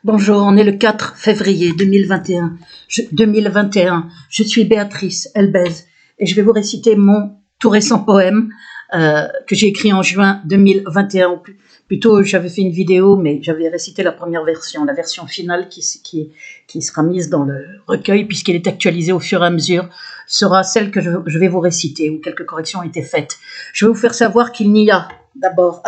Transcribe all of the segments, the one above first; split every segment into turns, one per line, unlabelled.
Bonjour, on est le 4 février 2021. 2021. Je suis Béatrice Elbez et je vais vous réciter mon tout récent poème que j'ai écrit en juin 2021. Plutôt, j'avais fait une vidéo, mais j'avais récité la première version. La version finale qui sera mise dans le recueil, puisqu'elle est actualisée au fur et à mesure, sera celle que je vais vous réciter, où quelques corrections ont été faites. Je vais vous faire savoir qu'il n'y a, d'abord,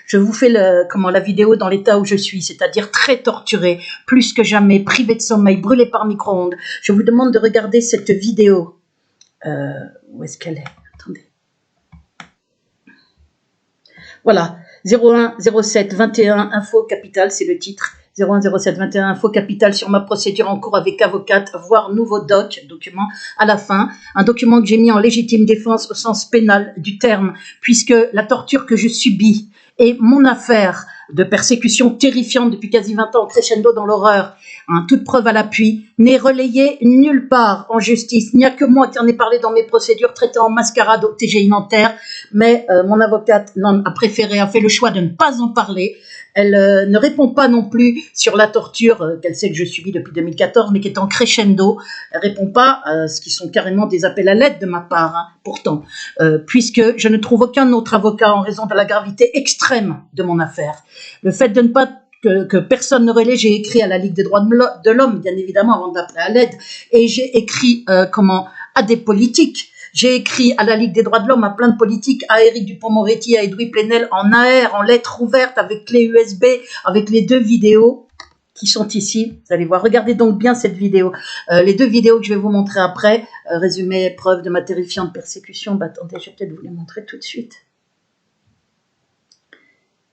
je vous fais la vidéo dans l'état où je suis, c'est-à-dire très torturée, plus que jamais, privée de sommeil, brûlée par micro-ondes. Je vous demande de regarder cette vidéo. Où est-ce qu'elle est? Attendez. Voilà, 01 07 21 info capitale, c'est le titre. 01 07 21 info capitale sur ma procédure en cours avec avocate, voire nouveau document à la fin. Un document que j'ai mis en légitime défense au sens pénal du terme, puisque la torture que je subis est mon affaire de persécution terrifiante depuis quasi 20 ans, crescendo dans l'horreur, toute preuve à l'appui, n'est relayée nulle part en justice. Il n'y a que moi qui en ai parlé dans mes procédures traitées en mascarade au TGI Nanterre, mais mon avocate a fait le choix de ne pas en parler. Elle ne répond pas non plus sur la torture qu'elle sait que je subis depuis 2014, mais qui est en crescendo. Elle répond pas à ce qui sont carrément des appels à l'aide de ma part, pourtant, puisque je ne trouve aucun autre avocat en raison de la gravité extrême de mon affaire. Le fait de ne pas que personne ne relaie, j'ai écrit à la Ligue des droits de l'homme, bien évidemment, avant d'appeler à l'aide, et j'ai écrit à des politiques. J'ai écrit à la Ligue des droits de l'homme, à plein de politiques, à Éric Dupond-Moretti, à Edoui Plenel, en AR, en lettres ouvertes, avec clé USB, avec les 2 vidéos qui sont ici. Vous allez voir, regardez donc bien cette vidéo. Les 2 vidéos que je vais vous montrer après, résumé, preuve de ma terrifiante persécution. Attendez, je vais peut-être vous les montrer tout de suite.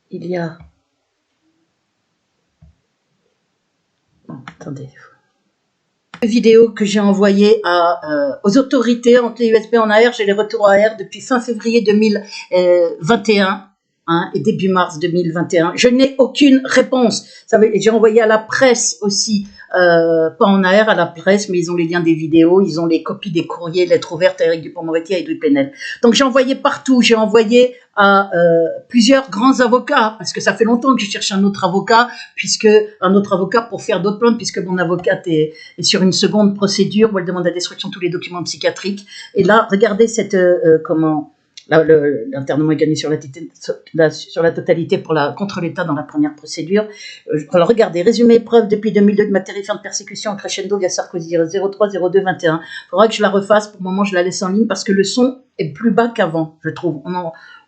Il y a... Bon, attendez... vidéo que j'ai envoyée aux autorités en clé USB en AR. J'ai les retours AR depuis fin février 2021 et début mars 2021. Je n'ai aucune réponse. J'ai envoyé à la presse aussi, pas en AR, à la presse, mais ils ont les liens des vidéos, ils ont les copies des courriers, lettres ouvertes à Éric Dupond-Moretti, à Edoui Plenel. Donc j'ai envoyé partout, j'ai envoyé à plusieurs grands avocats, parce que ça fait longtemps que je cherche un autre avocat pour faire d'autres plaintes, puisque mon avocate est sur une seconde procédure où elle demande la destruction de tous les documents psychiatriques. Et là, regardez cette l'internement est gagné sur la totalité contre l'État dans la première procédure. Alors regardez, résumé preuve depuis 2002 de ma terrifiante persécution en crescendo via Sarkozy, 03 02 21. Il faudra que je la refasse. Pour le moment, je la laisse en ligne parce que le son est plus bas qu'avant, je trouve. On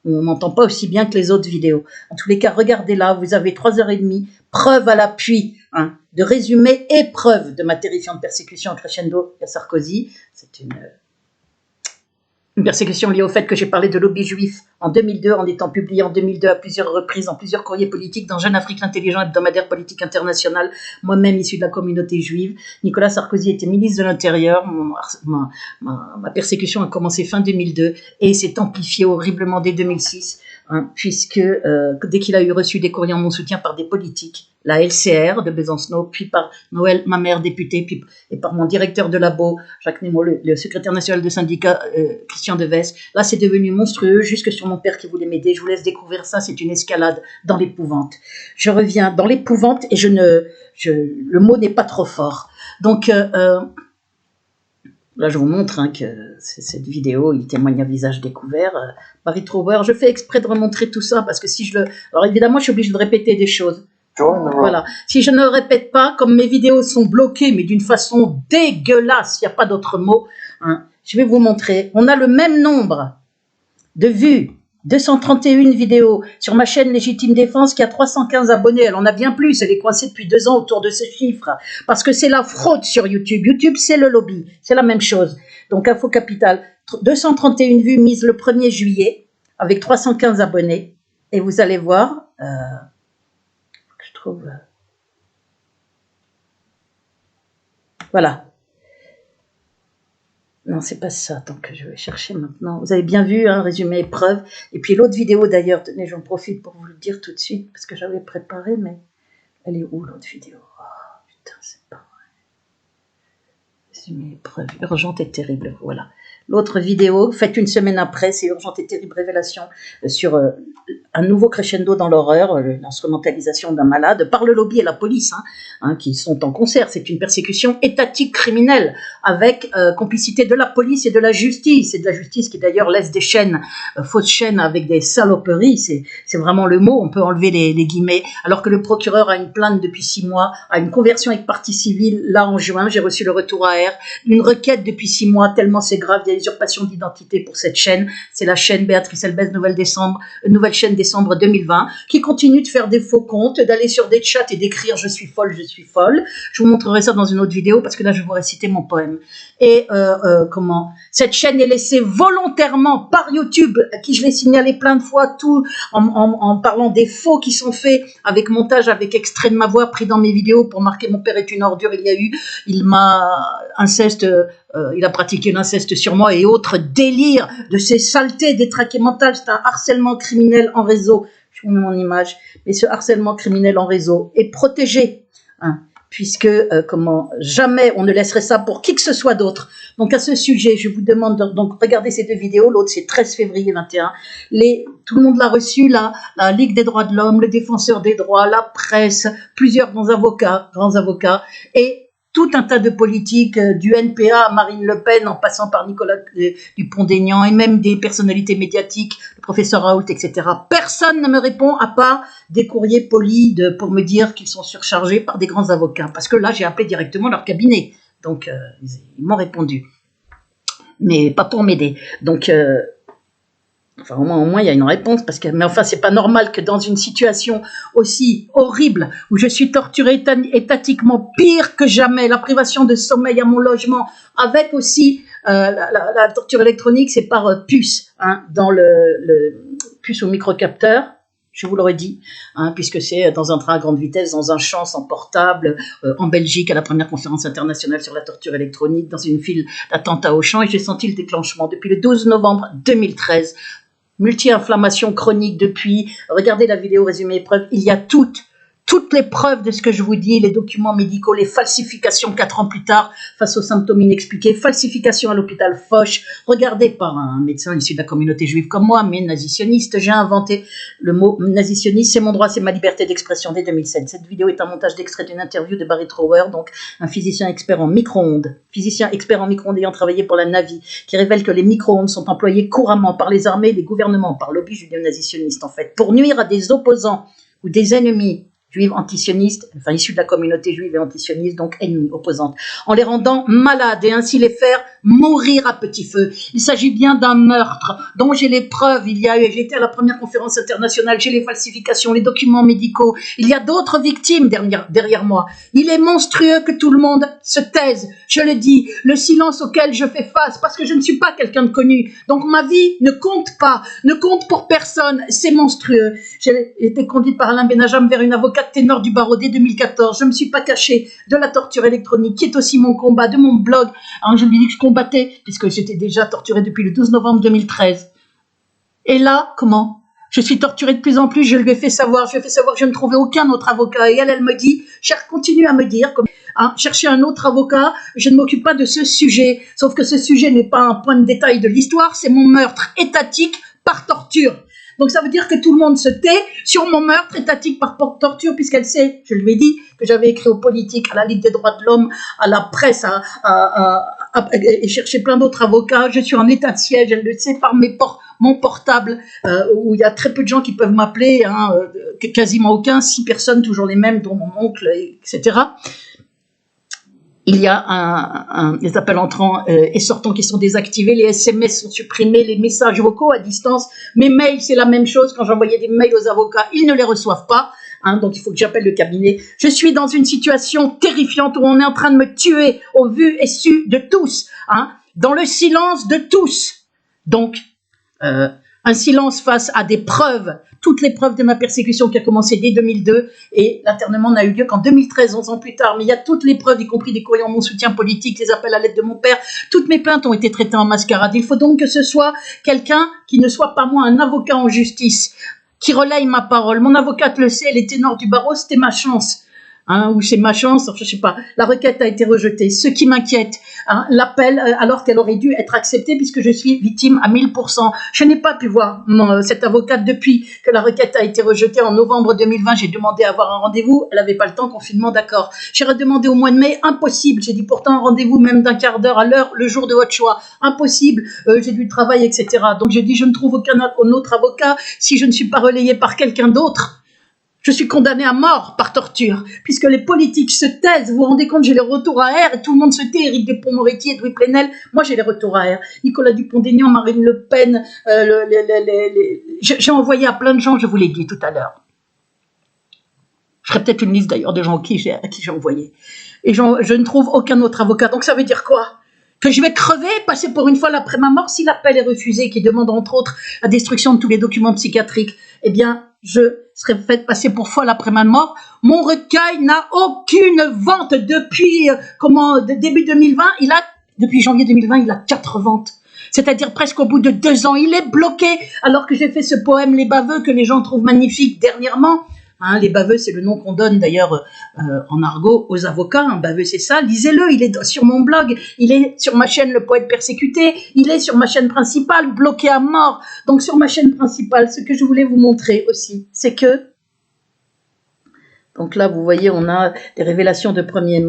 n'entend pas aussi bien que les autres vidéos. En tous les cas, regardez là, vous avez 3h30, preuve à l'appui, de résumé et preuve de ma terrifiante persécution en crescendo via Sarkozy. C'est une persécution liée au fait que j'ai parlé de lobby juif en 2002, en étant publié en 2002 à plusieurs reprises, en plusieurs courriers politiques, dans Jeune Afrique l'intelligent, hebdomadaire politique international, moi-même issu de la communauté juive. Nicolas Sarkozy était ministre de l'Intérieur. Ma persécution a commencé fin 2002 et s'est amplifiée horriblement dès 2006, puisque dès qu'il a eu reçu des courriers en mon soutien par des politiques, la LCR de Besancenot, puis par Noël, ma mère députée, et par mon directeur de labo, Jacques Nemo, le secrétaire national de syndicat, Christian Deves. Là, c'est devenu monstrueux, jusque sur mon père qui voulait m'aider. Je vous laisse découvrir ça, c'est une escalade dans l'épouvante. Je reviens dans l'épouvante et le mot n'est pas trop fort. Donc, là, je vous montre que cette vidéo, il témoigne à visage découvert. Marie Trouber, je fais exprès de remontrer tout ça, parce que alors évidemment, je suis obligée de répéter des choses. Voilà. Si je ne le répète pas, comme mes vidéos sont bloquées, mais d'une façon dégueulasse, il n'y a pas d'autre mot, je vais vous montrer. On a le même nombre de vues, 231 vidéos sur ma chaîne Légitime Défense qui a 315 abonnés. Elle en a bien plus, elle est coincée depuis 2 ans autour de ce chiffre, parce que c'est la fraude sur YouTube. YouTube, c'est le lobby, c'est la même chose. Donc, Info Capital, 231 vues mises le 1er juillet, avec 315 abonnés, et vous allez voir... je trouve... Voilà. Non, c'est pas ça. Tant que je vais chercher maintenant. Vous avez bien vu, résumé preuve. Et puis l'autre vidéo d'ailleurs, tenez, j'en profite pour vous le dire tout de suite, parce que j'avais préparé, mais elle est où l'autre vidéo? Oh, putain, c'est pas vrai. Résumé preuve urgente et terrible. Voilà. l'autre vidéo, faite une semaine après, c'est Urgente et terrible révélation sur un nouveau crescendo dans l'horreur, l'instrumentalisation d'un malade par le lobby et la police, qui sont en concert. C'est une persécution étatique criminelle avec complicité de la police et de la justice, et de la justice qui d'ailleurs laisse des chaînes, fausses chaînes avec des saloperies, c'est vraiment le mot, on peut enlever les guillemets, alors que le procureur a une plainte depuis 6 mois, a une conversion avec partie civile, là en juin, j'ai reçu le retour AR, une requête depuis 6 mois, tellement c'est grave, il y a usurpation d'identité pour cette chaîne, c'est la chaîne Béatrice Elbez, nouvelle chaîne décembre 2020, qui continue de faire des faux comptes, d'aller sur des chats et d'écrire je suis folle, je vous montrerai ça dans une autre vidéo, parce que là je vais vous réciter mon poème. Et cette chaîne est laissée volontairement par YouTube, à qui je l'ai signalé plein de fois, tout en parlant des faux qui sont faits, avec montage, avec extrait de ma voix pris dans mes vidéos pour marquer mon père est une ordure, il m'a inceste, il a pratiqué l'inceste sur moi et autres délires de ces saletés détraquées mentales. C'est un harcèlement criminel en réseau. Je vous mets mon image. Mais ce harcèlement criminel en réseau est protégé, puisque jamais on ne laisserait ça pour qui que ce soit d'autre. Donc à ce sujet, je vous demande donc regardez ces 2 vidéos. L'autre c'est 13 février 21. Tout le monde l'a reçu, la Ligue des droits de l'homme, le défenseur des droits, la presse, plusieurs grands avocats et tout un tas de politiques, du NPA à Marine Le Pen, en passant par Nicolas Dupont-Aignan, et même des personnalités médiatiques, le professeur Raoult, etc. Personne ne me répond, à part des courriers polis pour me dire qu'ils sont surchargés par des grands avocats. Parce que là, j'ai appelé directement leur cabinet. Donc, ils m'ont répondu. Mais pas pour m'aider. Donc... Enfin, au moins, il y a une réponse, mais enfin, c'est pas normal que dans une situation aussi horrible, où je suis torturée étatiquement, pire que jamais, la privation de sommeil à mon logement, avec aussi la torture électronique, c'est par puce, dans le puce au microcapteur, je vous l'aurais dit, puisque c'est dans un train à grande vitesse, dans un champ sans portable, en Belgique, à la première conférence internationale sur la torture électronique, dans une file d'attente à Auchan, et j'ai senti le déclenchement depuis le 12 novembre 2013. Multi-inflammation chronique depuis. Regardez la vidéo résumé épreuve. Il y a toutes les preuves de ce que je vous dis, les documents médicaux, les falsifications 4 ans plus tard face aux symptômes inexpliqués, falsifications à l'hôpital Foch, regardez par un médecin issu de la communauté juive comme moi, mais nazi-sioniste. J'ai inventé le mot nazi-sioniste, c'est mon droit, c'est ma liberté d'expression dès 2007. Cette vidéo est un montage d'extrait d'une interview de Barry Trower, donc un physicien expert en micro-ondes, ayant travaillé pour la Navy, qui révèle que les micro-ondes sont employés couramment par les armées et les gouvernements, par lobby judéo-nazi-sioniste en fait, pour nuire à des opposants ou des ennemis juives antisionistes, enfin issus de la communauté juive et antisioniste, donc ennemies, opposantes, en les rendant malades et ainsi les faire mourir à petit feu. Il s'agit bien d'un meurtre dont j'ai les preuves. J'ai été à la première conférence internationale, j'ai les falsifications, les documents médicaux. Il y a d'autres victimes derrière moi. Il est monstrueux que tout le monde se taise. Je le dis, le silence auquel je fais face, parce que je ne suis pas quelqu'un de connu. Donc ma vie ne compte pas, ne compte pour personne. C'est monstrueux. J'ai été conduite par Alain Benajam vers une avocate ténor du barreau dès 2014. Je ne me suis pas cachée de la torture électronique, qui est aussi mon combat, de mon blog. Je lui dis que je combattais, puisque j'étais déjà torturée depuis le 12 novembre 2013. Et là, comment ? Je suis torturée de plus en plus, je lui ai fait savoir que je ne trouvais aucun autre avocat. Et elle me dit, continue à me dire, cherchez un autre avocat, je ne m'occupe pas de ce sujet. Sauf que ce sujet n'est pas un point de détail de l'histoire, c'est mon meurtre étatique par torture. Donc ça veut dire que tout le monde se tait sur mon meurtre étatique par torture, puisqu'elle sait, je lui ai dit, que j'avais écrit aux politiques, à la Ligue des droits de l'homme, à la presse, et cherché plein d'autres avocats. Je suis en état de siège, elle le sait, par mon portable, où il y a très peu de gens qui peuvent m'appeler, quasiment aucun, 6 personnes, toujours les mêmes, dont mon oncle, etc. Il y a des appels entrants et sortants qui sont désactivés, les SMS sont supprimés, les messages vocaux à distance, mes mails, c'est la même chose. Quand j'envoyais des mails aux avocats, ils ne les reçoivent pas, donc il faut que j'appelle le cabinet. Je suis dans une situation terrifiante où on est en train de me tuer au vu et su de tous, dans le silence de tous. Donc, un silence face à des preuves, toutes les preuves de ma persécution qui a commencé dès 2002, et l'internement n'a eu lieu qu'en 2013, 11 ans plus tard, mais il y a toutes les preuves, y compris des courriers en mon soutien politique, les appels à l'aide de mon père, toutes mes plaintes ont été traitées en mascarade. Il faut donc que ce soit quelqu'un qui ne soit pas moi, un avocat en justice, qui relaye ma parole. Mon avocate le sait, elle est ténor du barreau, c'était ma chance. hein, ou c'est ma chance, je sais pas. La requête a été rejetée. Ce qui m'inquiète, hein, l'appel, alors qu'elle aurait dû être acceptée puisque je suis victime à 1000%. Je n'ai pas pu voir cette avocate depuis que la requête a été rejetée en novembre 2020. J'ai demandé à avoir un rendez-vous. Elle n'avait pas le temps, confinement, d'accord. J'ai redemandé au mois de mai, impossible. J'ai dit pourtant un rendez-vous même d'un quart d'heure à l'heure, le jour de votre choix. Impossible. J'ai du travail, etc. Donc j'ai dit, je ne trouve aucun autre avocat si je ne suis pas relayée par quelqu'un d'autre. Je suis condamnée à mort par torture, puisque les politiques se taisent. Vous vous rendez compte, j'ai les retours à air, et tout le monde se tait. Éric Dupond-Moretti, Edoui Plenel, moi j'ai les retours à air. Nicolas Dupont-Aignan, Marine Le Pen, j'ai envoyé à plein de gens, je vous l'ai dit tout à l'heure. Je ferai peut-être une liste d'ailleurs de gens à qui j'ai envoyé. Et je ne trouve aucun autre avocat. Donc ça veut dire quoi? Que je vais crever, passer pour une folle après ma mort si l'appel est refusé, qui demande entre autres la destruction de tous les documents psychiatriques. Eh bien, je serai faite passer pour folle après ma mort. Mon recueil n'a aucune vente depuis début 2020. Depuis janvier 2020, il a 4 ventes. C'est-à-dire presque au bout de 2 ans. Il est bloqué alors que j'ai fait ce poème Les Baveux que les gens trouvent magnifique dernièrement. Hein, les baveux, c'est le nom qu'on donne d'ailleurs en argot aux avocats. Un baveux, c'est ça. Lisez-le, il est sur mon blog, il est sur ma chaîne Le Poète Persécuté, il est sur ma chaîne principale, bloqué à mort. Donc sur ma chaîne principale, ce que je voulais vous montrer aussi, c'est que, donc là, vous voyez, on a des révélations de premier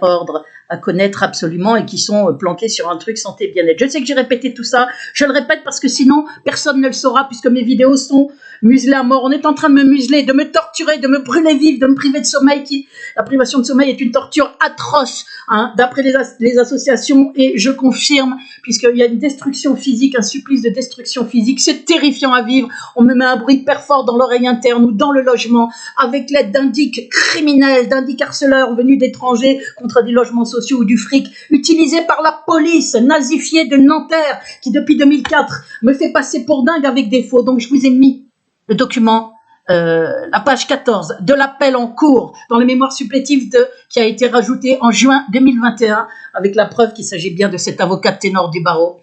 ordre à connaître absolument et qui sont planquées sur un truc santé bien-être. Je sais que j'ai répété tout ça, je le répète parce que sinon, personne ne le saura puisque mes vidéos sont muselées à mort. On est en train de me museler, de me torturer, de me brûler vive, de me priver de sommeil. La privation de sommeil est une torture atroce, hein, d'après les associations, et je confirme, puisqu'il y a une destruction physique, un supplice de destruction physique. C'est terrifiant à vivre. On me met un bruit hyper fort dans l'oreille interne ou dans le logement, avec l'aide d'indiques criminels, d'indiques harceleurs venus d'étrangers contre des logements sociaux ou du fric, utilisé par la police nazifiée de Nanterre, qui depuis 2004 me fait passer pour dingue avec des faux. Donc je vous ai mis le document, la page 14 de l'appel en cours dans les mémoires supplétives qui a été rajouté en juin 2021, avec la preuve qu'il s'agit bien de cet avocat ténor du barreau.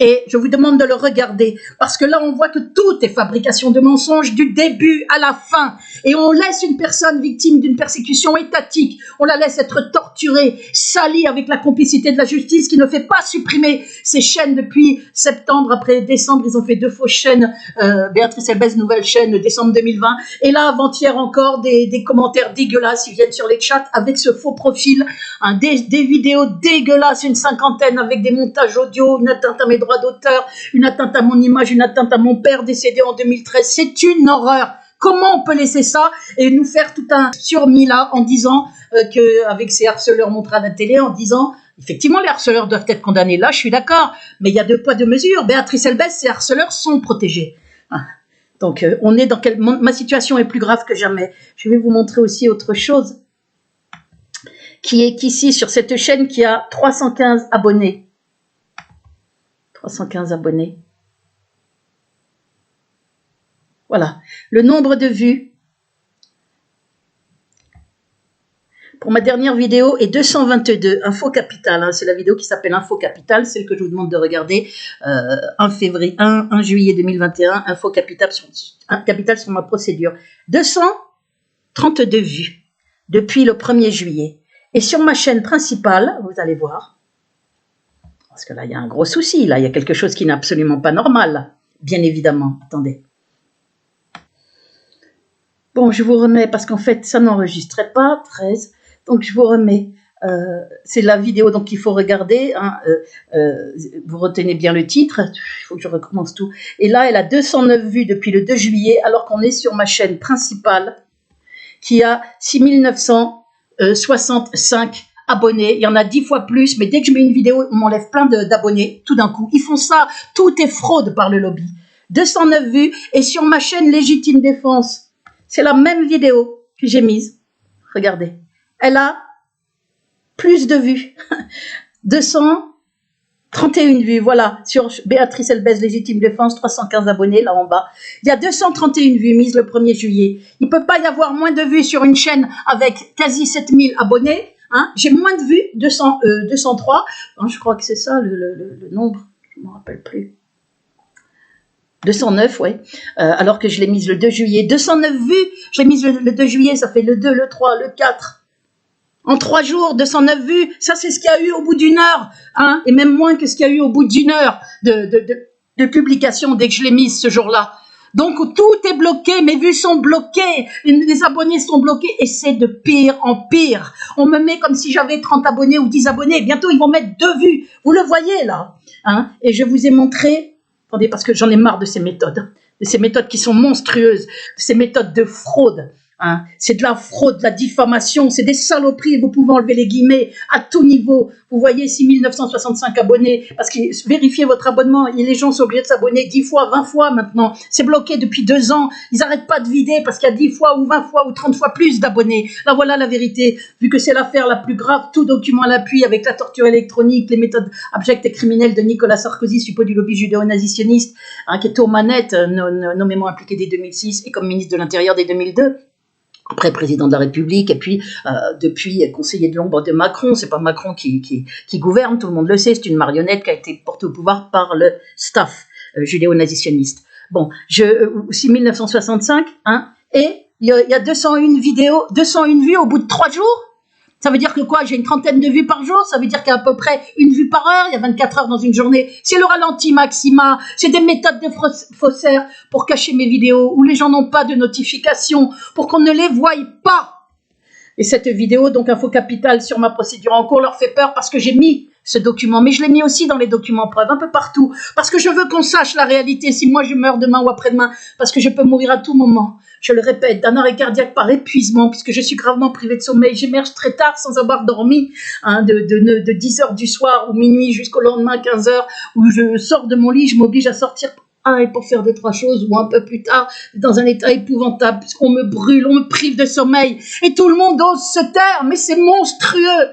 Et je vous demande de le regarder, parce que là, on voit que tout est fabrication de mensonges du début à la fin. Et on laisse une personne victime d'une persécution étatique, on la laisse être torturée, salie avec la complicité de la justice qui ne fait pas supprimer ses chaînes depuis septembre. Après décembre, ils ont fait 2 fausses chaînes, Béatrice Elbez, nouvelle chaîne, décembre 2020. Et là, avant-hier encore, des commentaires dégueulasses, ils viennent sur les chats avec ce faux profil, hein, des vidéos dégueulasses, une 50aine avec des montages audio, une atteinte à mes droits d'auteur, une atteinte à mon image, une atteinte à mon père décédé en 2013. C'est une horreur. Comment on peut laisser ça et nous faire tout un surmis là en disant qu'avec ces harceleurs montrés à la télé, en disant effectivement les harceleurs doivent être condamnés. Là, je suis d'accord, mais il y a 2 poids 2 mesures. Béatrice Elbez, ces harceleurs sont protégés. Donc on est dans ma situation est plus grave que jamais. Je vais vous montrer aussi autre chose qui est ici sur cette chaîne qui a 315 abonnés. 315 abonnés. Voilà, le nombre de vues pour ma dernière vidéo est 222, Info Capital, hein, c'est la vidéo qui s'appelle Info Capital, celle que je vous demande de regarder, 1 juillet 2021, Info Capital sur ma procédure. 232 vues depuis le 1er juillet. Et sur ma chaîne principale, vous allez voir, parce que là il y a un gros souci, là il y a quelque chose qui n'est absolument pas normal, là. Bien évidemment, attendez. Bon, je vous remets, parce qu'en fait, ça n'enregistrait pas, 13. Donc, je vous remets. C'est la vidéo donc qu'il faut regarder. Hein, vous retenez bien le titre. Il faut que je recommence tout. Et là, elle a 209 vues depuis le 2 juillet, alors qu'on est sur ma chaîne principale, qui a 6965 abonnés. Il y en a 10 fois plus, mais dès que je mets une vidéo, on m'enlève plein d'abonnés, tout d'un coup. Ils font ça. Tout est fraude par le lobby. 209 vues. Et sur ma chaîne Légitime Défense, c'est la même vidéo que j'ai mise. Regardez. Elle a plus de vues. 231 vues. Voilà. Sur Béatrice Elbez, Légitime Défense, 315 abonnés, là en bas. Il y a 231 vues mises le 1er juillet. Il ne peut pas y avoir moins de vues sur une chaîne avec quasi 7000 abonnés. Hein. J'ai moins de vues, 203. Hein, je crois que c'est ça le nombre. Je ne me rappelle plus. 209, ouais. Alors que je l'ai mise le 2 juillet. 209 vues, je l'ai mise le 2 juillet, ça fait le 2, le 3, le 4. En 3 jours, 209 vues, ça c'est ce qu'il y a eu au bout d'une heure, hein, et même moins que ce qu'il y a eu au bout d'une heure de publication dès que je l'ai mise ce jour-là. Donc tout est bloqué, mes vues sont bloquées, les abonnés sont bloqués, et c'est de pire en pire. On me met comme si j'avais 30 abonnés ou 10 abonnés, bientôt ils vont mettre 2 vues, vous le voyez là, hein, et je vous ai montré, attendez parce que j'en ai marre de ces méthodes qui sont monstrueuses, de ces méthodes de fraude. Hein, c'est de la fraude, de la diffamation, c'est des saloperies, vous pouvez enlever les guillemets à tout niveau. Vous voyez 6965 abonnés, parce que vérifiez votre abonnement, et les gens sont obligés de s'abonner 10 fois, 20 fois maintenant. C'est bloqué depuis 2 ans, ils n'arrêtent pas de vider parce qu'il y a 10 fois ou 20 fois ou 30 fois plus d'abonnés. Là voilà la vérité, vu que c'est l'affaire la plus grave, tout document à l'appui avec la torture électronique, les méthodes abjectes et criminelles de Nicolas Sarkozy, suppôt du lobby judéo-nazitionniste, hein, qui était aux manettes, nommément impliqué dès 2006 et comme ministre de l'Intérieur dès 2002. Après président de la République, et puis depuis conseiller de l'ombre de Macron. C'est pas Macron qui gouverne, tout le monde le sait, c'est une marionnette qui a été portée au pouvoir par le staff judéo-nazitionniste. Bon, 6965, hein, et il y a 201 vidéos, 201 vues au bout de 3 jours. Ça veut dire que quoi? J'ai une trentaine de vues par jour, ça veut dire qu'il y a à peu près une vue par heure, il y a 24 heures dans une journée. C'est le ralenti maxima, c'est des méthodes de faussaires pour cacher mes vidéos, où les gens n'ont pas de notification, pour qu'on ne les voie pas. Et cette vidéo, donc Info Capital sur ma procédure en cours, leur fait peur parce que j'ai mis ce document, mais je l'ai mis aussi dans les documents preuves, un peu partout, parce que je veux qu'on sache la réalité, si moi je meurs demain ou après-demain, parce que je peux mourir à tout moment. Je le répète, d'un arrêt cardiaque par épuisement, puisque je suis gravement privée de sommeil, j'émerge très tard sans avoir dormi, hein, de 10 heures du soir ou minuit jusqu'au lendemain 15 heures, où je sors de mon lit, je m'oblige à sortir et pour faire 2-3 choses, ou un peu plus tard, dans un état épouvantable, puisqu'on me brûle, on me prive de sommeil, et tout le monde ose se taire, mais c'est monstrueux,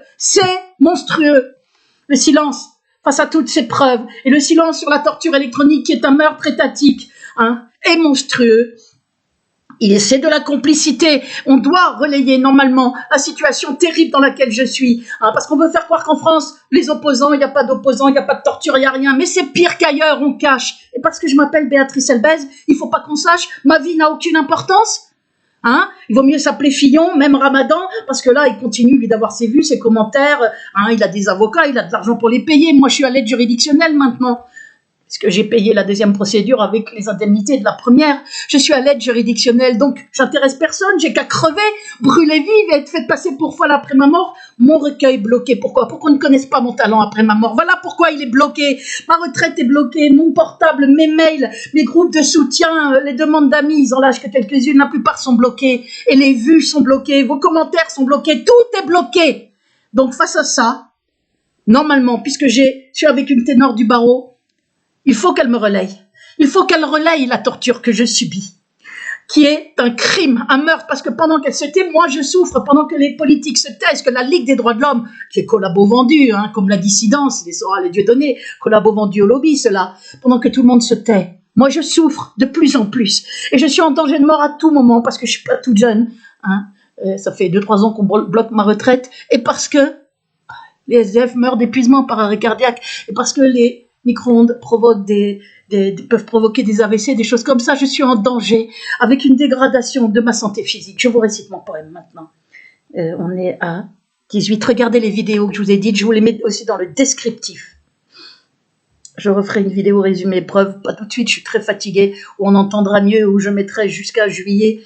Le silence face à toutes ces preuves, et le silence sur la torture électronique qui est un meurtre étatique, hein, est monstrueux. C'est de la complicité. On doit relayer normalement la situation terrible dans laquelle je suis. Hein, parce qu'on veut faire croire qu'en France, les opposants, il n'y a pas d'opposants, il n'y a pas de torture, il n'y a rien. Mais c'est pire qu'ailleurs, on cache. Et parce que je m'appelle Béatrice Elbez, il ne faut pas qu'on sache, ma vie n'a aucune importance. Hein, il vaut mieux s'appeler Fillon, même Ramadan, parce que là, il continue lui d'avoir ses vues, ses commentaires. Hein, il a des avocats, il a de l'argent pour les payer. Moi, je suis à l'aide juridictionnelle maintenant. Parce que j'ai payé la deuxième procédure avec les indemnités de la première. Je suis à l'aide juridictionnelle, donc j'intéresse personne, j'ai qu'à crever, brûler vive et être faite passer pour folle après ma mort. Mon recueil bloqué, pourquoi? Pour qu'on ne connaisse pas mon talent après ma mort. Voilà pourquoi il est bloqué. Ma retraite est bloquée, mon portable, mes mails, mes groupes de soutien, les demandes d'amis, ils en lâchent que quelques-unes, la plupart sont bloquées. Et les vues sont bloquées, vos commentaires sont bloqués, tout est bloqué. Donc face à ça, normalement, puisque je suis avec une ténor du barreau, il faut qu'elle me relaye. Il faut qu'elle relaye la torture que je subis, qui est un crime, un meurtre, parce que pendant qu'elle se tait, moi je souffre, pendant que les politiques se taisent, que la Ligue des droits de l'homme, qui est collabo vendu, hein, comme la dissidence, les Dieudonné, collabo vendu au lobby, cela, pendant que tout le monde se tait, moi je souffre de plus en plus, et je suis en danger de mort à tout moment, parce que je suis pas toute jeune, hein, ça fait 2-3 ans qu'on bloque ma retraite, et parce que les SDF meurent d'épuisement par arrêt cardiaque, et parce que les micro-ondes peuvent provoquer des AVC, des choses comme ça. Je suis en danger, avec une dégradation de ma santé physique. Je vous récite mon poème maintenant. On est à 18. Regardez les vidéos que je vous ai dites. Je vous les mets aussi dans le descriptif. Je referai une vidéo résumée preuve, pas tout de suite, je suis très fatiguée, où on entendra mieux, où je mettrai jusqu'à juillet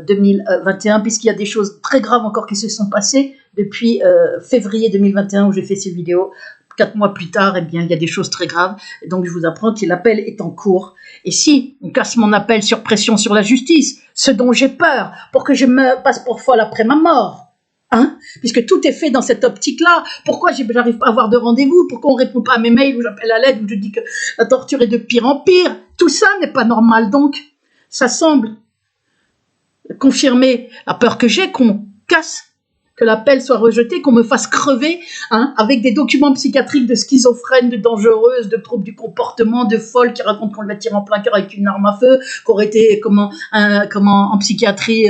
2021, puisqu'il y a des choses très graves encore qui se sont passées depuis février 2021, où j'ai fait ces vidéos. 4 mois plus tard, eh bien, il y a des choses très graves. Et donc, je vous apprends que l'appel est en cours. Et si on casse mon appel sur pression sur la justice, ce dont j'ai peur, pour que je me passe pour folle après ma mort, hein, puisque tout est fait dans cette optique-là, pourquoi j'arrive pas à avoir de rendez-vous, pourquoi on répond pas à mes mails, où j'appelle à l'aide, où je dis que la torture est de pire en pire, tout ça n'est pas normal. Donc, ça semble confirmer la peur que j'ai qu'on casse que l'appel soit rejeté, qu'on me fasse crever, hein, avec des documents psychiatriques de schizophrène, de dangereuse, de troubles du comportement, de folle qui racontent qu'on l'a tiré en plein cœur avec une arme à feu, qu'aurait été en psychiatrie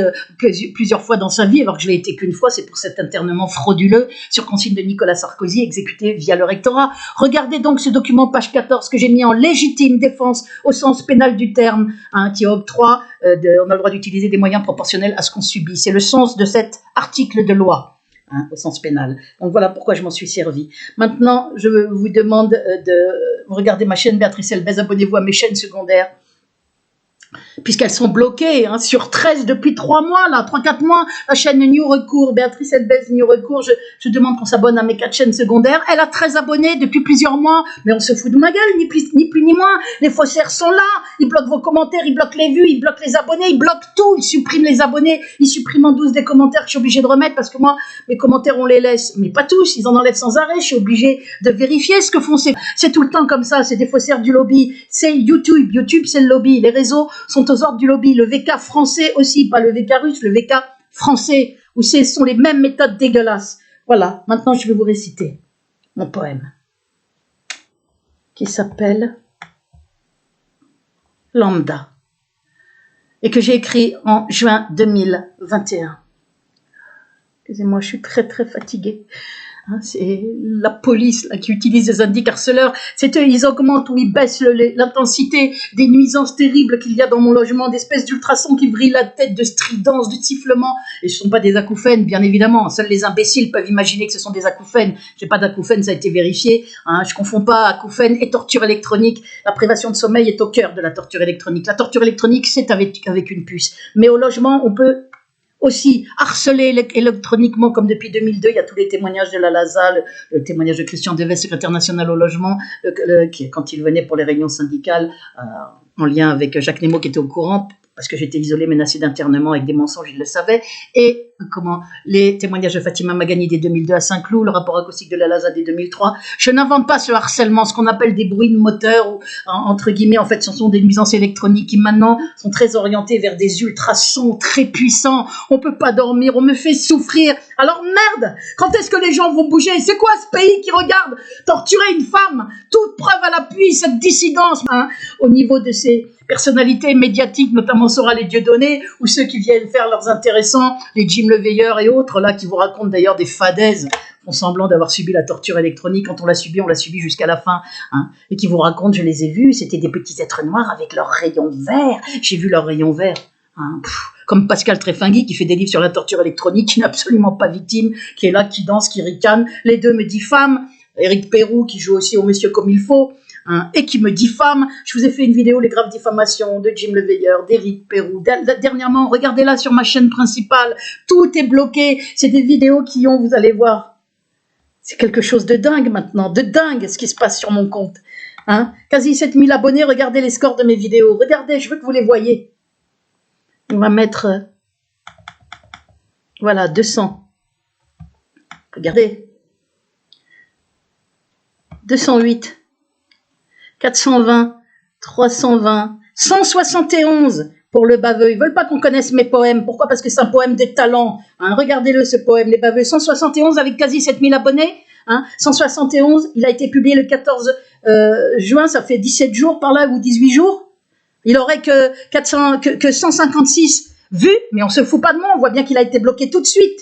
plusieurs fois dans sa vie, alors que je l'ai été qu'une fois, c'est pour cet internement frauduleux sur consigne de Nicolas Sarkozy exécuté via le rectorat. Regardez donc ce document, page 14, que j'ai mis en légitime défense au sens pénal du terme, hein, qui octroie, on a le droit d'utiliser des moyens proportionnels à ce qu'on subit. C'est le sens de cet article de loi. Hein, au sens pénal. Donc voilà pourquoi je m'en suis servi. Maintenant, je vous demande de regarder ma chaîne Béatrice Elbez, abonnez-vous à mes chaînes secondaires, puisqu'elles sont bloquées, hein, sur 13 depuis 3 mois, là, 3-4 mois, la chaîne New Recours, Béatrice Elbez New Recours, je demande qu'on s'abonne à mes 4 chaînes secondaires, elle a 13 abonnés depuis plusieurs mois, mais on se fout de ma gueule, ni plus ni moins, les faussaires sont là, ils bloquent vos commentaires, ils bloquent les vues, ils bloquent les abonnés, ils bloquent tout, ils suppriment les abonnés, ils suppriment en 12 des commentaires que je suis obligée de remettre, parce que moi, mes commentaires, on les laisse, mais pas tous, ils en enlèvent sans arrêt, je suis obligée de vérifier ce que font, c'est tout le temps comme ça, c'est des faussaires du lobby, c'est YouTube c'est le lobby, les réseaux sont aux ordres du lobby, le VK français aussi, pas le VK russe, le VK français, où ce sont les mêmes méthodes dégueulasses. Voilà, maintenant je vais vous réciter mon poème, qui s'appelle Lambda, et que j'ai écrit en juin 2021. Excusez-moi, je suis très très fatiguée. Hein, c'est la police là, qui utilise des indicarceleurs. C'est eux, ils augmentent ou ils baissent l'intensité des nuisances terribles qu'il y a dans mon logement, d'espèces d'ultrasons qui vrillent la tête, de stridence, de sifflements. Et ce ne sont pas des acouphènes, bien évidemment. Seuls les imbéciles peuvent imaginer que ce sont des acouphènes. J'ai pas d'acouphènes, ça a été vérifié. Hein, je confonds pas acouphènes et torture électronique. La privation de sommeil est au cœur de la torture électronique. La torture électronique, c'est avec une puce. Mais au logement, on peut aussi harcelé électroniquement, comme depuis 2002, il y a tous les témoignages de la LASA, le témoignage de Christian Deves, secrétaire national au logement, quand il venait pour les réunions syndicales, en lien avec Jacques Nemo qui était au courant, parce que j'étais isolée, menacée d'internement avec des mensonges, il le savait, et les témoignages de Fatima Magani dès 2002 à Saint-Cloud, le rapport acoustique de la LASA dès 2003. Je n'invente pas ce harcèlement, ce qu'on appelle des bruits de moteur, ou entre guillemets, en fait, ce sont des nuisances électroniques qui maintenant sont très orientées vers des ultrasons très puissants. On peut pas dormir, on me fait souffrir. Alors merde, quand est-ce que les gens vont bouger? C'est quoi ce pays qui regarde torturer une femme? Toute preuve à l'appui, cette dissidence, hein, au niveau de ces personnalités médiatiques, notamment Soral et Dieudonné, ou ceux qui viennent faire leurs intéressants, les Jim Leveilleur et autres, là, qui vous racontent d'ailleurs des fadaises, font semblant d'avoir subi la torture électronique. Quand on l'a subi jusqu'à la fin, hein, et qui vous racontent, je les ai vus, c'était des petits êtres noirs avec leurs rayons verts. J'ai vu leurs rayons verts. Hein, comme Pascal Tréfingui, qui fait des livres sur la torture électronique, qui n'est absolument pas victime, qui est là, qui danse, qui ricane. Les deux me diffament. Éric Pérou, qui joue aussi au Monsieur comme il faut, hein, et qui me diffame. Je vous ai fait une vidéo, les graves diffamations de Jim Leveilleur, d'Éric Pérou. Dernièrement, regardez-la sur ma chaîne principale. Tout est bloqué. C'est des vidéos qui ont, vous allez voir, c'est quelque chose de dingue maintenant, de dingue ce qui se passe sur mon compte. Hein, quasi 7000 abonnés, regardez les scores de mes vidéos. Regardez, je veux que vous les voyez. On va mettre, voilà, 200. Regardez. 208, 420, 320, 171 pour le baveux. Ils veulent pas qu'on connaisse mes poèmes. Pourquoi? Parce que c'est un poème de talent. Hein, regardez-le, ce poème, Les Baveux. 171 avec quasi 7000 abonnés. Hein, 171, il a été publié le 14 juin, ça fait 17 jours par là, ou 18 jours. Il aurait que 156 vues, mais on se fout pas de moi. On voit bien qu'il a été bloqué tout de suite.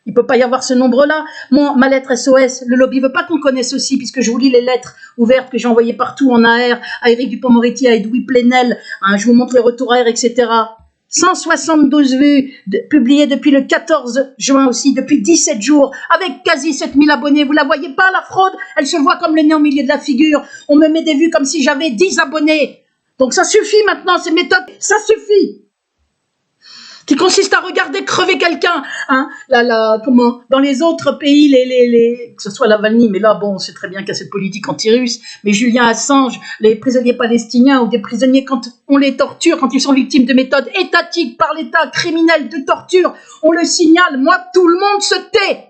Il peut pas y avoir ce nombre-là. Ma lettre SOS, le lobby veut pas qu'on connaisse aussi, puisque je vous lis les lettres ouvertes que j'ai envoyées partout en AR, à Éric Dupond-Moretti, à Edoui Plenel, hein, je vous montre les retours AR, etc. 172 vues, publiées depuis le 14 juin aussi, depuis 17 jours, avec quasi 7000 abonnés. Vous la voyez pas, la fraude? Elle se voit comme le nez au milieu de la figure. On me met des vues comme si j'avais 10 abonnés. Donc ça suffit maintenant, ces méthodes, ça suffit. Qui consiste à regarder crever quelqu'un, hein, comment, dans les autres pays, que ce soit Navalny, mais là, bon, on sait très bien qu'il y a cette politique anti-russe, mais Julian Assange, les prisonniers palestiniens, ou des prisonniers, quand on les torture, quand ils sont victimes de méthodes étatiques par l'État, criminelles, de torture, on le signale. Moi, tout le monde se tait.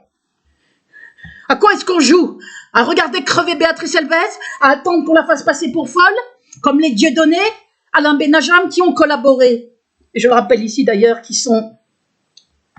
À quoi est-ce qu'on joue? À regarder crever Béatrice Elbez, à attendre qu'on la fasse passer pour folle, comme les Dieudonné, Alain Benajam, qui ont collaboré. Et je rappelle ici d'ailleurs qui sont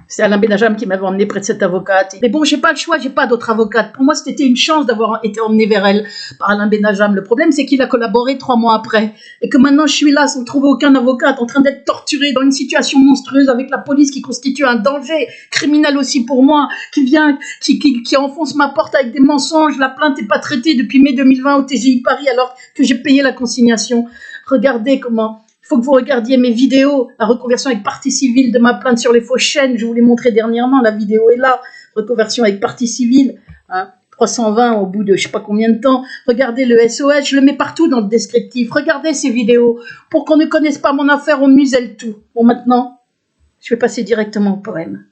C'est Alain Benajam qui m'avait emmené près de cette avocate. Mais bon, j'ai pas le choix, j'ai pas d'autre avocate. Pour moi, c'était une chance d'avoir été emmenée vers elle par Alain Benajam. Le problème, c'est qu'il a collaboré 3 mois après. Et que maintenant, je suis là sans trouver aucun avocat, en train d'être torturée dans une situation monstrueuse avec la police qui constitue un danger criminel aussi pour moi, qui enfonce ma porte avec des mensonges. La plainte n'est pas traitée depuis mai 2020 au TGI Paris alors que j'ai payé la consignation. Regardez comment... Il faut que vous regardiez mes vidéos, la reconversion avec partie civile de ma plainte sur les fausses chaînes. Je vous l'ai montré dernièrement, la vidéo est là. Reconversion avec partie civile, hein, 320 au bout de je sais pas combien de temps. Regardez le SOS, je le mets partout dans le descriptif. Regardez ces vidéos. Pour qu'on ne connaisse pas mon affaire, on muselle tout. Bon, maintenant, je vais passer directement au poème.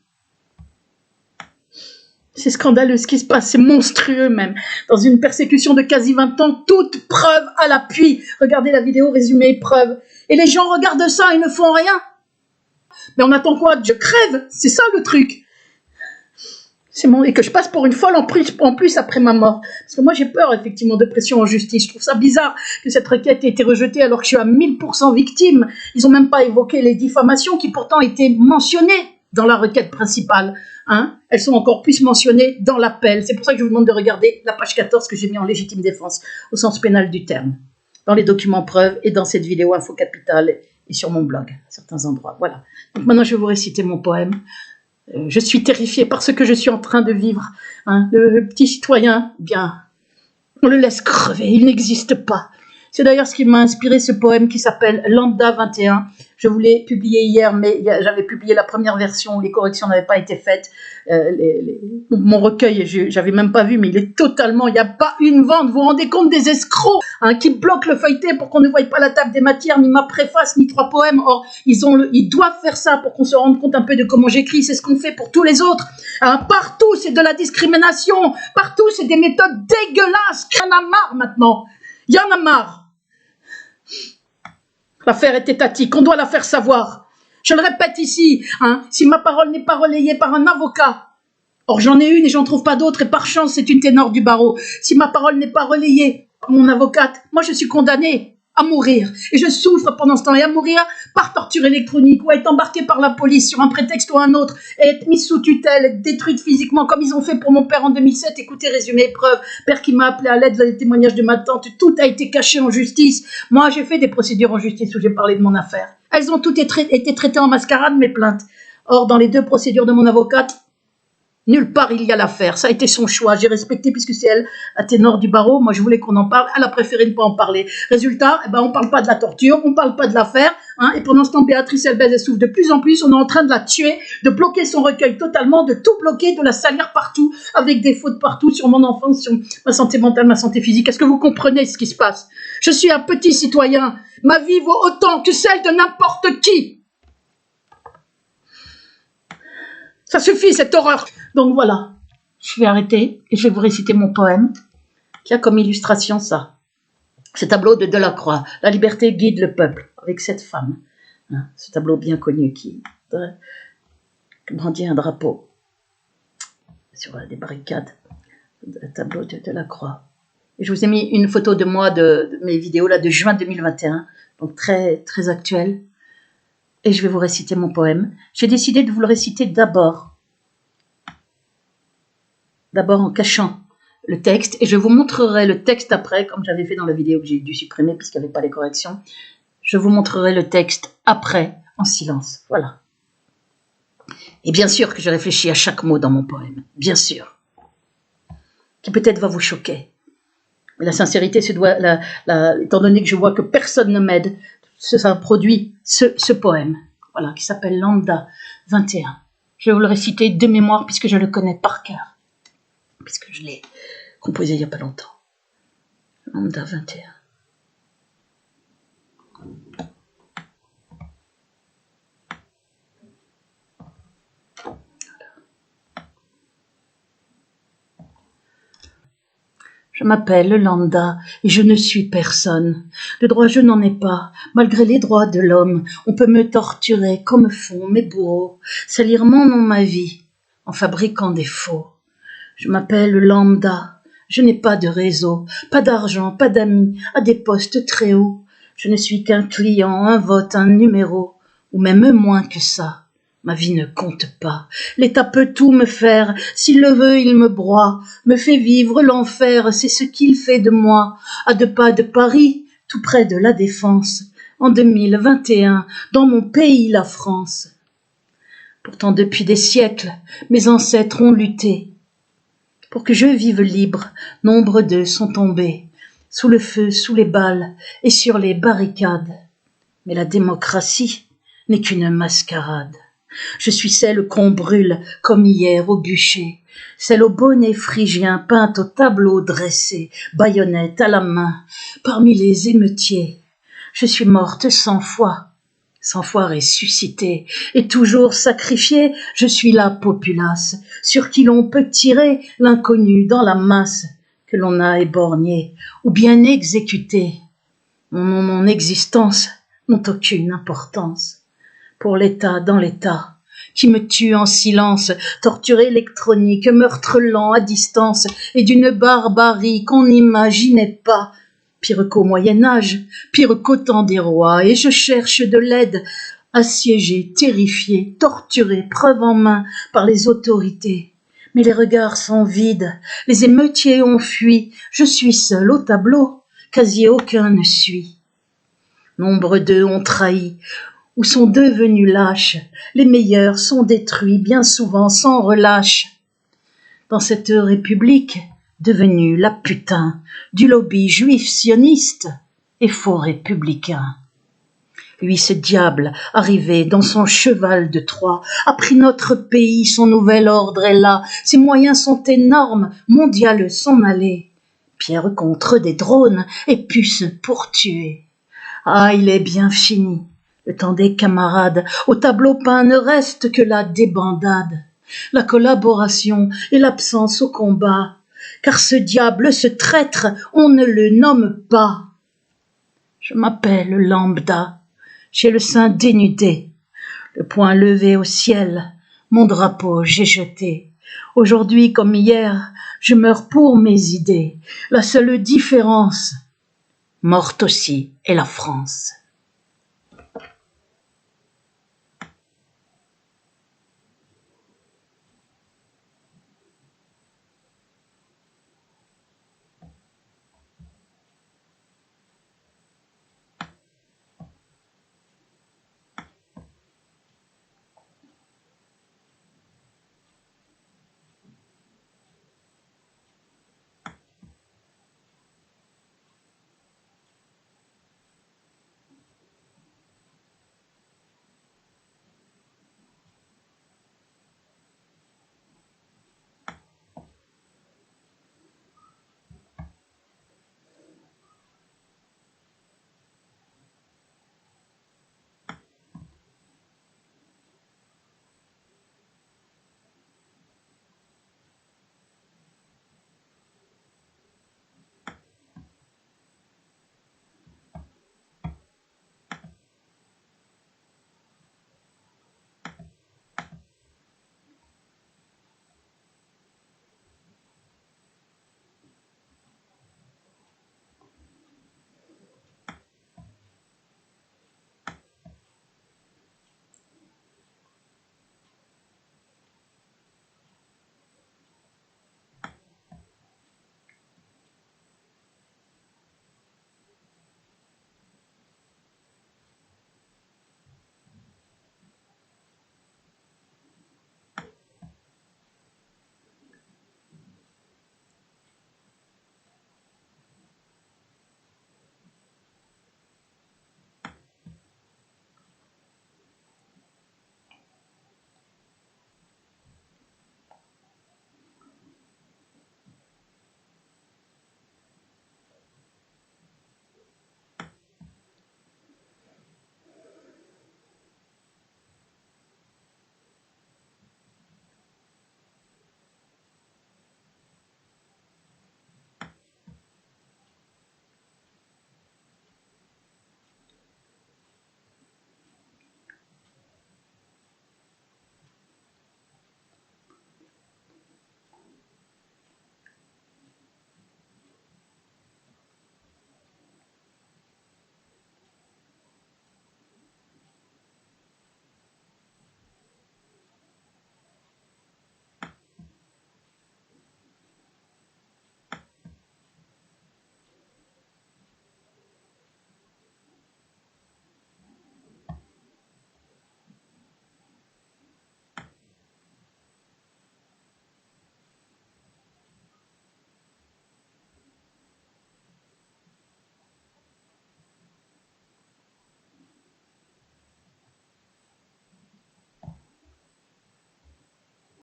C'est scandaleux ce qui se passe, c'est monstrueux même. Dans une persécution de quasi 20 ans, toute preuve à l'appui. Regardez la vidéo résumée, preuve. Et les gens regardent ça, ils ne font rien. Mais on attend quoi? Je crève, c'est ça le truc. Et que je passe pour une folle en plus après ma mort. Parce que moi j'ai peur effectivement de pression en justice. Je trouve ça bizarre que cette requête ait été rejetée alors que je suis à 1000% victime. Ils n'ont même pas évoqué les diffamations qui pourtant étaient mentionnées dans la requête principale. Hein, elles sont encore plus mentionnées dans l'appel. C'est pour ça que je vous demande de regarder la page 14 que j'ai mis en légitime défense, au sens pénal du terme, dans les documents preuves et dans cette vidéo Info Capital et sur mon blog, à certains endroits. Voilà. Donc maintenant, je vais vous réciter mon poème. Je suis terrifiée par ce que je suis en train de vivre. Hein, le petit citoyen, bien, on le laisse crever, il n'existe pas. C'est d'ailleurs ce qui m'a inspiré ce poème qui s'appelle Lambda 21. Je vous l'ai publié hier, mais j'avais publié la première version où les corrections n'avaient pas été faites. Mon recueil, j'avais même pas vu, mais il est totalement... Il n'y a pas une vente. Vous vous rendez compte des escrocs hein, qui bloquent le feuilleté pour qu'on ne voie pas la table des matières, ni ma préface, ni 3 poèmes. Or, ils doivent faire ça pour qu'on se rende compte un peu de comment j'écris. C'est ce qu'on fait pour tous les autres. Hein, partout, c'est de la discrimination. Partout, c'est des méthodes dégueulasses. Il y en a marre maintenant. Il y en a marre. L'affaire est étatique, on doit la faire savoir. Je le répète ici, hein, si ma parole n'est pas relayée par un avocat, or j'en ai une et j'en trouve pas d'autre et par chance c'est une ténor du barreau, si ma parole n'est pas relayée par mon avocate, moi je suis condamnée à mourir et je souffre pendant ce temps et à mourir par torture électronique ou à être embarqué par la police sur un prétexte ou un autre et être mise sous tutelle, être détruite physiquement comme ils ont fait pour mon père en 2007. Écoutez, résumé, preuve, père qui m'a appelé à l'aide, les témoignages de ma tante, tout a été caché en justice. Moi j'ai fait des procédures en justice où j'ai parlé de mon affaire. Elles ont toutes été traitées en mascarade, mes plaintes. Or dans les 2 procédures de mon avocate, nulle part il y a l'affaire, ça a été son choix, j'ai respecté puisque c'est elle, la ténor du barreau, moi je voulais qu'on en parle, elle a préféré ne pas en parler. Résultat, eh ben, on ne parle pas de la torture, on ne parle pas de l'affaire, hein, et pendant ce temps Béatrice Elbez elle souffre de plus en plus, on est en train de la tuer, de bloquer son recueil totalement, de tout bloquer, de la salir partout, avec des fautes partout sur mon enfance, sur ma santé mentale, ma santé physique. Est-ce que vous comprenez ce qui se passe? Je suis un petit citoyen, ma vie vaut autant que celle de n'importe qui. Ça suffit cette horreur. Donc voilà, je vais arrêter et je vais vous réciter mon poème qui a comme illustration ça. Ce tableau de Delacroix, La liberté guide le peuple, avec cette femme. Hein, ce tableau bien connu qui brandit un drapeau sur des barricades. Le tableau de Delacroix. Et je vous ai mis une photo de moi de mes vidéos là de juin 2021, donc très, très actuelle. Et je vais vous réciter mon poème. J'ai décidé de vous le réciter d'abord en cachant le texte, et je vous montrerai le texte après, comme j'avais fait dans la vidéo que j'ai dû supprimer puisqu'il n'y avait pas les corrections. Je vous montrerai le texte après, en silence. Voilà. Et bien sûr que je réfléchis à chaque mot dans mon poème, bien sûr, qui peut-être va vous choquer. Mais la sincérité se doit, étant donné que je vois que personne ne m'aide, ça produit ce poème, voilà, qui s'appelle Lambda 21. Je vais vous le réciter de mémoire puisque je le connais par cœur, puisque je l'ai composé il n'y a pas longtemps. Lambda 21. Je m'appelle Lambda et je ne suis personne. Le droit je n'en ai pas, malgré les droits de l'homme. On peut me torturer comme font mes bourreaux, salir mon nom, ma vie, en fabriquant des faux. Je m'appelle Lambda, je n'ai pas de réseau, pas d'argent, pas d'amis, à des postes très hauts. Je ne suis qu'un client, un vote, un numéro, ou même moins que ça. Ma vie ne compte pas, l'État peut tout me faire, s'il le veut il me broie, me fait vivre l'enfer, c'est ce qu'il fait de moi, à 2 pas de Paris, tout près de la Défense, en 2021, dans mon pays la France. Pourtant depuis des siècles, mes ancêtres ont lutté. Pour que je vive libre, nombre d'eux sont tombés, sous le feu, sous les balles et sur les barricades. Mais la démocratie n'est qu'une mascarade. Je suis celle qu'on brûle comme hier au bûcher, celle au bonnet phrygien peinte au tableau dressé, baïonnette à la main, parmi les émeutiers. Je suis morte 100 fois ressuscitée, et toujours sacrifiée, je suis la populace, sur qui l'on peut tirer l'inconnu dans la masse, que l'on a éborgné ou bien exécuté. Mon existence n'ont aucune importance. Pour l'État dans l'État, qui me tue en silence, torture électronique, meurtre lent à distance, et d'une barbarie qu'on n'imaginait pas, pire qu'au Moyen-Âge, pire qu'au temps des rois, et je cherche de l'aide, assiégée, terrifiée, torturée, preuve en main par les autorités. Mais les regards sont vides, les émeutiers ont fui, je suis seule au tableau, quasi aucun ne suit. Nombre d'eux ont trahi, ou sont devenus lâches, les meilleurs sont détruits bien souvent sans relâche. Dans cette république, devenue la putain du lobby juif sioniste et faux républicain. Lui, ce diable, arrivé dans son cheval de Troie, a pris notre pays, son nouvel ordre est là, ses moyens sont énormes, mondial s'en aller. Pierre contre des drones et puces pour tuer. Ah, il est bien fini, le temps des camarades, au tableau peint ne reste que la débandade, la collaboration et l'absence au combat, car ce diable, ce traître, on ne le nomme pas. Je m'appelle Lambda, j'ai le sein dénudé, le poing levé au ciel, mon drapeau j'ai jeté. Aujourd'hui comme hier, je meurs pour mes idées, la seule différence, morte aussi est la France.